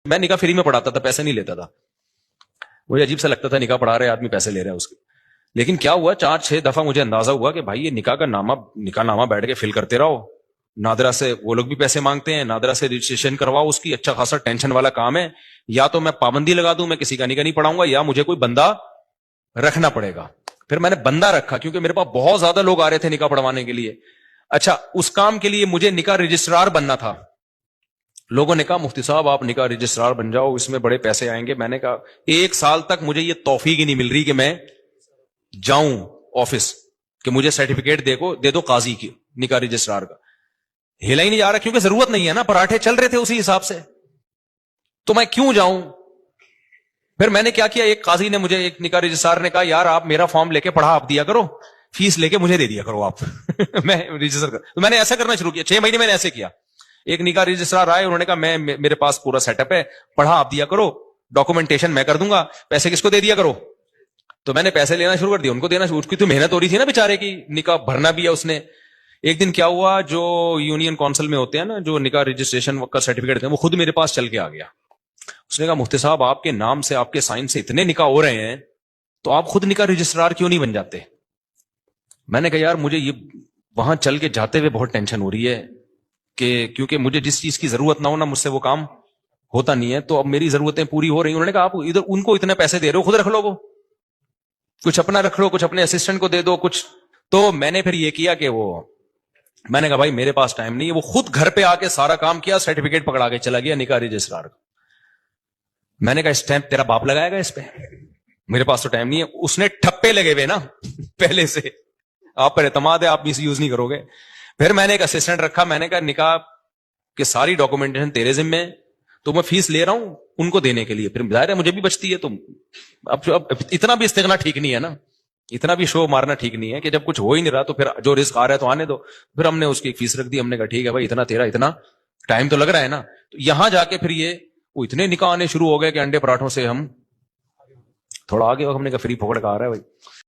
میں نکاح فری میں پڑھاتا تھا, پیسے نہیں لیتا تھا. مجھے عجیب سا لگتا تھا نکاح پڑھا رہے آدمی پیسے لے رہا ہے اس کے. لیکن کیا ہوا 4-6 دفعہ مجھے اندازہ ہوا کہ بھائی یہ نکاح نامہ بیٹھ کے فل کرتے رہو. نادرا سے وہ لوگ بھی پیسے مانگتے ہیں, نادرا سے رجسٹریشن کرواؤ اس کی, اچھا خاصا ٹینشن والا کام ہے. یا تو میں پابندی لگا دوں, میں کسی کا نکاح نہیں پڑھاؤں گا, یا مجھے کوئی بندہ رکھنا پڑے گا. پھر میں نے بندہ رکھا کیونکہ میرے پاس بہت زیادہ لوگ آ رہے تھے نکاح پڑھوانے کے لیے. اچھا اس کام کے لیے مجھے نکاح رجسٹرار بننا تھا. لوگوں نے کہا مفتی صاحب آپ نکاح رجسٹرار بن جاؤ, اس میں بڑے پیسے آئیں گے. میں نے کہا 1 سال تک مجھے یہ توفیق ہی نہیں مل رہی کہ میں جاؤں آفس کہ مجھے سرٹیفکیٹ دے دو قاضی کی نکاح رجسٹرار کا. ہلا ہی نہیں جا رہا کیونکہ ضرورت نہیں ہے نا, پراٹھے چل رہے تھے اسی حساب سے, تو میں کیوں جاؤں. پھر میں نے کیا کیا, ایک قاضی نے مجھے, ایک نکاح رجسٹرار نے کہا یار آپ میرا فارم لے کے پڑھا آپ دیا کرو, فیس لے کے مجھے دے دیا کرو آپ میں رجسٹر کر. تو میں نے ایسا کرنا شروع کیا, 6 مہینے میں نے ایسے کیا. ایک نکاح رجسٹرار آئے, انہوں نے کہا میرے پاس پورا سیٹ اپ ہے, پڑھا آپ دیا کرو, ڈاکومنٹیشن میں کر دوں گا, پیسے کس کو دے دیا کرو. تو میں نے پیسے لینا شروع کر دیا, ان کو دینا شروع. اس کی تو محنت ہو رہی تھی نا بیچارے کی, نکاح بھرنا بھی ہے اس نے. ایک دن کیا ہوا, جو یونین کونسل میں ہوتے ہیں نا جو نکاح رجسٹریشن کا سرٹیفکیٹ دیتے ہیں, وہ خود میرے پاس چل کے آ گیا. اس نے کہا مفتی صاحب آپ کے نام سے, آپ کے سائن سے اتنے نکاح ہو رہے ہیں, تو آپ خود نکاح رجسٹرار کیوں نہیں بن جاتے. میں نے کہا یار مجھے یہ وہاں چل کے جاتے ہوئے بہت ٹینشن ہو رہی ہے کہ کیونکہ مجھے جس چیز کی ضرورت نہ ہو نا مجھ سے وہ کام ہوتا نہیں ہے, تو اب میری ضرورتیں پوری ہو رہی ہیں. انہوں نے کہا آپ ادھر ان کو اتنے پیسے دے رہے ہو, خود رکھ لو, وہ کچھ اپنا رکھ لو, کچھ اپنے اسسٹنٹ کو دے دو کچھ. تو میں نے پھر یہ کیا کہ میں نے کہا بھائی میرے پاس ٹائم نہیں ہے. وہ خود گھر پہ آ کے سارا کام کیا, سرٹیفکیٹ پکڑا کے چلا گیا نکاح رجسٹرار کا. میں نے کہا اسٹیمپ تیرا باپ لگائے گا اس پہ, میرے پاس تو ٹائم نہیں ہے. اس نے ٹھپے لگے ہوئے نا پہلے سے, آپ پر اعتماد ہے, آپ مس یوز نہیں کرو گے. پھر میں نے ایک اسسٹنٹ رکھا, میں نے کہا نکاح کہ ساری ڈاکومنٹیشن تیرے ذمہ ہے, تو میں فیس لے رہا ہوں ان کو دینے کے لیے, پھر ظاہر ہے مجھے بھی بچتی ہے. تو اب اتنا بھی استغنا ٹھیک نہیں ہے نا, اتنا بھی شو مارنا ٹھیک نہیں ہے کہ جب کچھ ہو ہی نہیں رہا تو پھر جو رزق آ رہا ہے تو آنے دو. پھر ہم نے اس کی ایک فیس رکھ دی, ہم نے کہا ٹھیک ہے بھائی اتنا تیرا, اتنا ٹائم تو لگ رہا ہے نا. تو یہاں جا کے پھر وہ اتنے نکاح آنے شروع ہو گئے کہ انڈے پراٹھوں سے ہم تھوڑا آگے, ہم نے کہا فری پھوکڑ کا آ رہا ہے بھائی.